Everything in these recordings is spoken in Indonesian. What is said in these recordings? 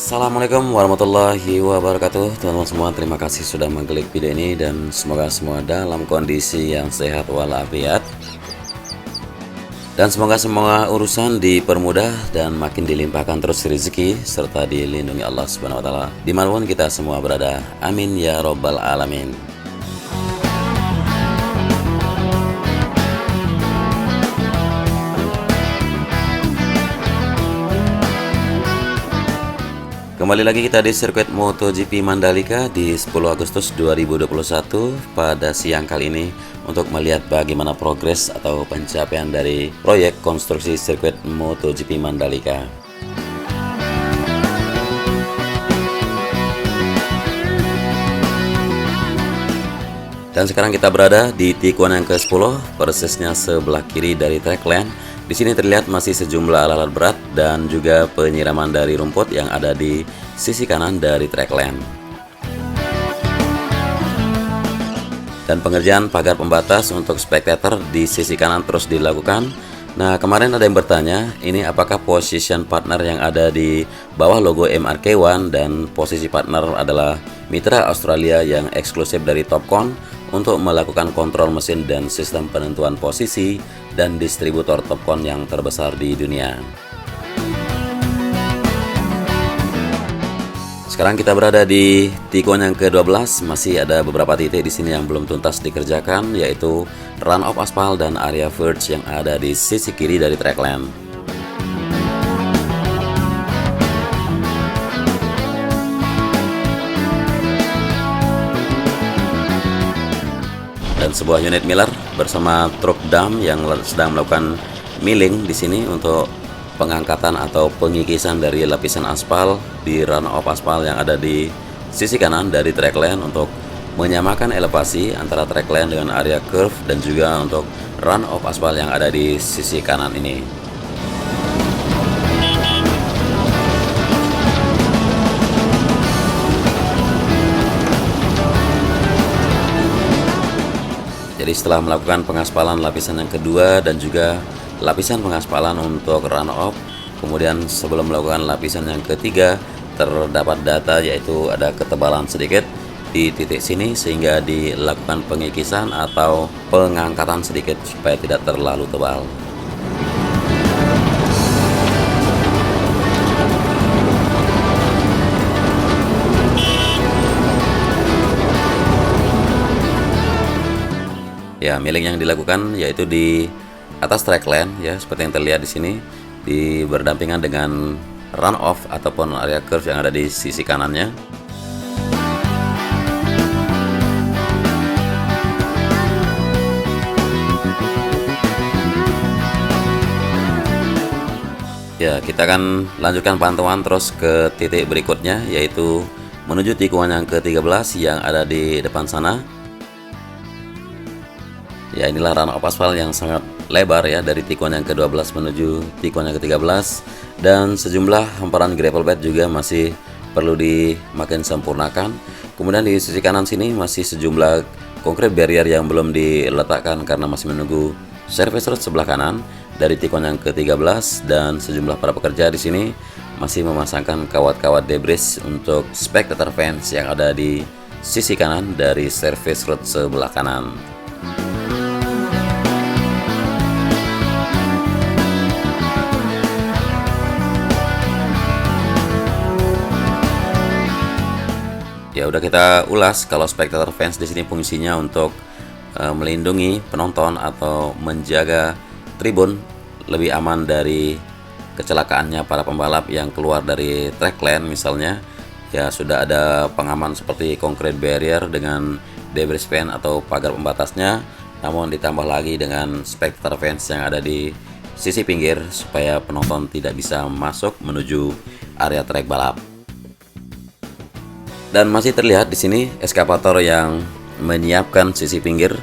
Assalamualaikum warahmatullahi wabarakatuh. Teman-teman semua, terima kasih sudah mengklik video ini dan semoga semua dalam kondisi yang sehat walafiat. Dan semoga semua urusan dipermudah dan makin dilimpahkan terus rezeki serta dilindungi Allah Subhanahu wa taala dimanapun kita semua berada. Amin ya robbal alamin. Kembali lagi kita di sirkuit MotoGP Mandalika di 10 Agustus 2021 pada siang kali ini untuk melihat bagaimana progres atau pencapaian dari proyek konstruksi sirkuit MotoGP Mandalika. Dan sekarang kita berada di tikungan yang ke-10, persisnya sebelah kiri dari track lane. Di sini terlihat masih sejumlah alat-alat berat dan juga penyiraman dari rumput yang ada di sisi kanan dari track lane. Dan pengerjaan pagar pembatas untuk spectator di sisi kanan terus dilakukan. Nah, kemarin ada yang bertanya, ini apakah position partner yang ada di bawah logo MRK1 dan posisi partner adalah mitra Australia yang eksklusif dari Topcon untuk melakukan kontrol mesin dan sistem penentuan posisi dan distributor Topcon yang terbesar di dunia. Sekarang kita berada di tikungan yang ke-12, masih ada beberapa titik di sini yang belum tuntas dikerjakan, yaitu run off aspal dan area verge yang ada di sisi kiri dari track lane. Dan sebuah unit miller bersama truk dam yang sedang melakukan milling di sini untuk pengangkatan atau pengikisan dari lapisan aspal di run off aspal yang ada di sisi kanan dari track lane untuk menyamakan elevasi antara track lane dengan area curve dan juga untuk run off aspal yang ada di sisi kanan ini. Jadi setelah melakukan pengaspalan lapisan yang kedua dan juga lapisan pengaspalan untuk run off, kemudian sebelum melakukan lapisan yang ketiga terdapat data yaitu ada ketebalan sedikit di titik sini sehingga dilakukan pengikisan atau pengangkatan sedikit supaya tidak terlalu tebal. Ya, milling yang dilakukan yaitu di atas track lane ya, seperti yang terlihat di sini, di berdampingan dengan run off ataupun area curve yang ada di sisi kanannya. Ya, kita akan lanjutkan pantauan terus ke titik berikutnya, yaitu menuju tikungan yang ke-13 yang ada di depan sana. Ya, inilah run off aspal yang sangat lebar ya, dari tikungan yang ke-12 menuju tikungan yang ke-13, dan sejumlah hamparan gravel bed juga masih perlu dimakin sempurnakan. Kemudian di sisi kanan sini masih sejumlah concrete barrier yang belum diletakkan karena masih menunggu service road sebelah kanan dari tikungan yang ke-13, dan sejumlah para pekerja di sini masih memasangkan kawat-kawat debris untuk spectator fence yang ada di sisi kanan dari service road sebelah kanan. Ya, udah kita ulas kalau spectator fence di sini fungsinya untuk melindungi penonton atau menjaga tribun lebih aman dari kecelakaannya para pembalap yang keluar dari track lane misalnya. Ya, sudah ada pengaman seperti concrete barrier dengan debris fence atau pagar pembatasnya, namun ditambah lagi dengan spectator fence yang ada di sisi pinggir supaya penonton tidak bisa masuk menuju area track balap. Dan masih terlihat di sini eskavator yang menyiapkan sisi pinggir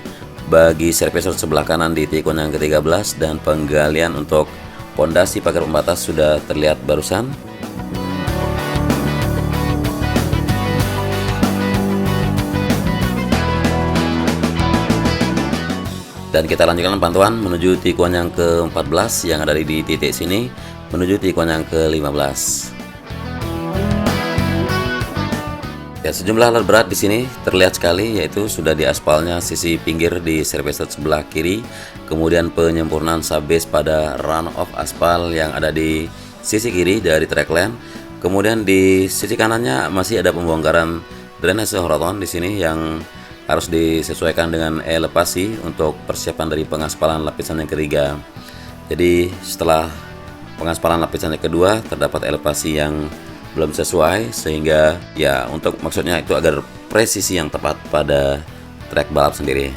bagi service road sebelah kanan di tikungan yang ke-13, dan penggalian untuk pondasi pagar pembatas sudah terlihat barusan. Dan kita lanjutkan pantauan menuju tikungan yang ke-14 yang ada di titik sini menuju tikungan yang ke-15. Ya, sejumlah alat berat di sini terlihat sekali, yaitu sudah diaspalnya sisi pinggir di service sebelah kiri, kemudian penyempurnaan subbase pada run off aspal yang ada di sisi kiri dari track lane. Kemudian di sisi kanannya masih ada pembongkaran drainase horizon di sini yang harus disesuaikan dengan elevasi untuk persiapan dari pengaspalan lapisan yang ketiga. Jadi setelah pengaspalan lapisan yang kedua terdapat elevasi yang belum sesuai, sehingga ya untuk maksudnya itu agar presisi yang tepat pada trek balap sendiri.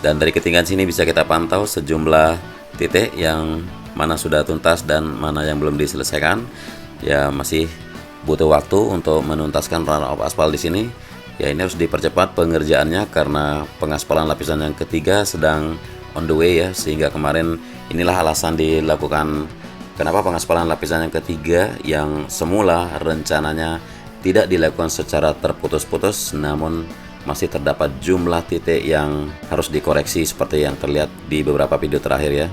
Dan dari ketinggian sini bisa kita pantau sejumlah titik yang mana sudah tuntas dan mana yang belum diselesaikan. Ya, masih butuh waktu untuk menuntaskan run off aspal di sini. Ya, ini harus dipercepat pengerjaannya karena pengaspalan lapisan yang ketiga sedang on the way ya, sehingga kemarin inilah alasan dilakukan kenapa pengaspalan lapisan yang ketiga yang semula rencananya tidak dilakukan secara terputus-putus, namun masih terdapat jumlah titik yang harus dikoreksi seperti yang terlihat di beberapa video terakhir ya.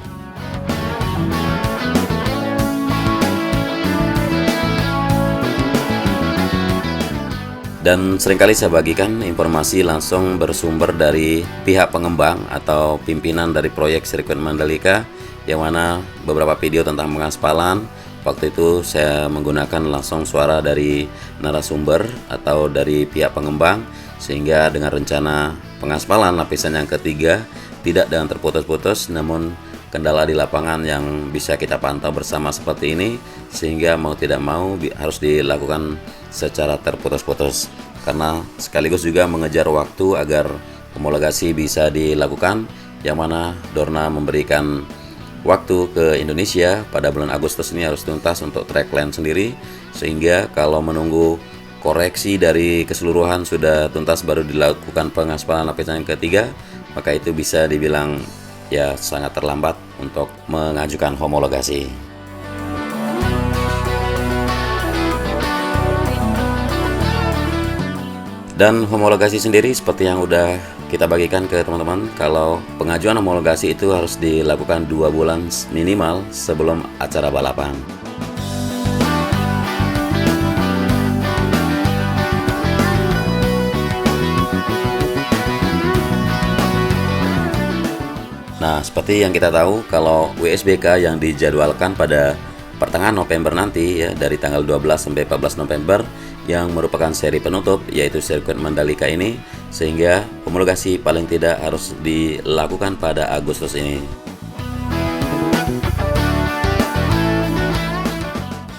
Dan seringkali saya bagikan informasi langsung bersumber dari pihak pengembang atau pimpinan dari proyek sirkuit Mandalika, yang mana beberapa video tentang pengaspalan waktu itu saya menggunakan langsung suara dari narasumber atau dari pihak pengembang, sehingga dengan rencana pengaspalan lapisan yang ketiga tidak dengan terputus-putus, namun kendala di lapangan yang bisa kita pantau bersama seperti ini, sehingga mau tidak mau harus dilakukan secara terputus-putus, karena sekaligus juga mengejar waktu agar homologasi bisa dilakukan, yang mana Dorna memberikan waktu ke Indonesia pada bulan Agustus ini harus tuntas untuk track lane sendiri, sehingga kalau menunggu koreksi dari keseluruhan sudah tuntas baru dilakukan pengaspalan lapisan yang ketiga, maka itu bisa dibilang ya sangat terlambat untuk mengajukan homologasi. Dan homologasi sendiri seperti yang udah kita bagikan ke teman-teman, kalau pengajuan homologasi itu harus dilakukan 2 bulan minimal sebelum acara balapan. Nah, seperti yang kita tahu, kalau WSBK yang dijadwalkan pada pertengahan November nanti ya, dari tanggal 12 sampai 14 November yang merupakan seri penutup yaitu sirkuit Mandalika ini, sehingga homologasi paling tidak harus dilakukan pada Agustus ini.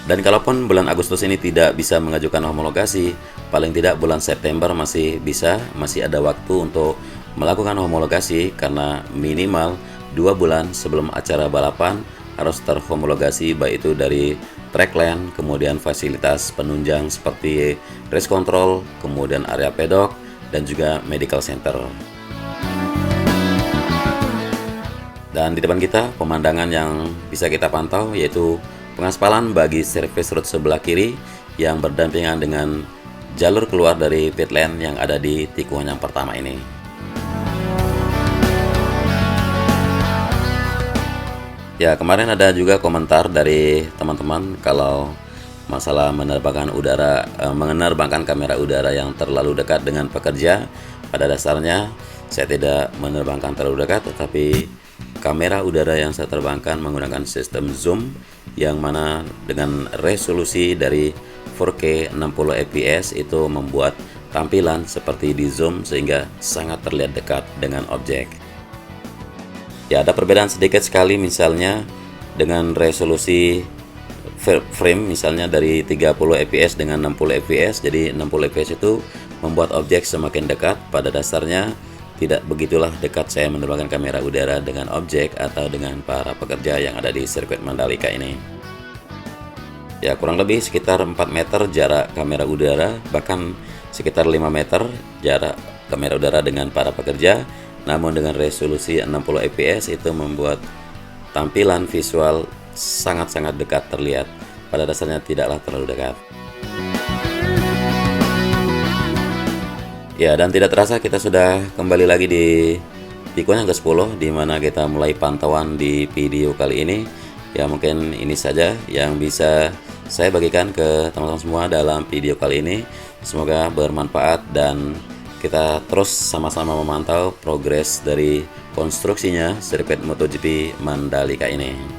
Dan kalaupun bulan Agustus ini tidak bisa mengajukan homologasi, paling tidak bulan September masih bisa, masih ada waktu untuk melakukan homologasi, karena minimal 2 bulan sebelum acara balapan harus terhomologasi, baik itu dari track lane, kemudian fasilitas penunjang seperti race control, kemudian area pedok, dan juga medical center. Dan di depan kita pemandangan yang bisa kita pantau yaitu pengaspalan bagi service road sebelah kiri yang berdampingan dengan jalur keluar dari pit lane yang ada di tikungan yang pertama ini. Ya, kemarin ada juga komentar dari teman-teman kalau masalah menerbangkan kamera udara yang terlalu dekat dengan pekerja. Pada dasarnya saya tidak menerbangkan terlalu dekat, tetapi kamera udara yang saya terbangkan menggunakan sistem zoom, yang mana dengan resolusi dari 4K 60 fps itu membuat tampilan seperti di zoom sehingga sangat terlihat dekat dengan objek. Ya, ada perbedaan sedikit sekali, misalnya dengan resolusi frame misalnya dari 30 fps dengan 60 fps. Jadi 60 fps itu membuat objek semakin dekat. Pada dasarnya tidak begitulah dekat saya menerbangkan kamera udara dengan objek atau dengan para pekerja yang ada di sirkuit Mandalika ini. Ya, kurang lebih sekitar 4 meter jarak kamera udara, bahkan sekitar 5 meter jarak kamera udara dengan para pekerja. Namun dengan resolusi 60 fps itu membuat tampilan visual sangat-sangat dekat terlihat. Pada dasarnya tidaklah terlalu dekat. Ya, dan tidak terasa kita sudah kembali lagi di tikungan yang ke-10, di mana kita mulai pantauan di video kali ini. Ya mungkin ini saja yang bisa saya bagikan ke teman-teman semua dalam video kali ini. Semoga bermanfaat dan kita terus sama-sama memantau progres dari konstruksinya sirkuit MotoGP Mandalika ini.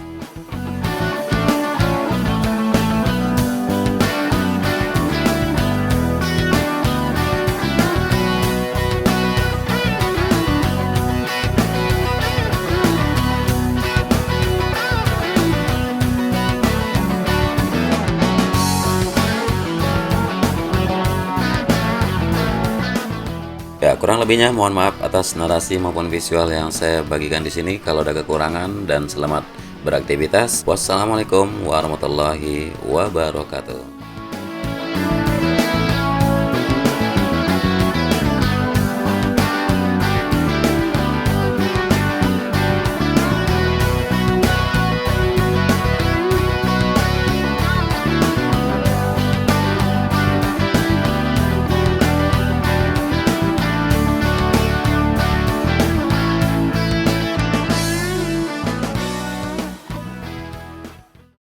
Ya, kurang lebihnya mohon maaf atas narasi maupun visual yang saya bagikan di sini. Kalau ada kekurangan, dan selamat beraktivitas. Wassalamualaikum warahmatullahi wabarakatuh.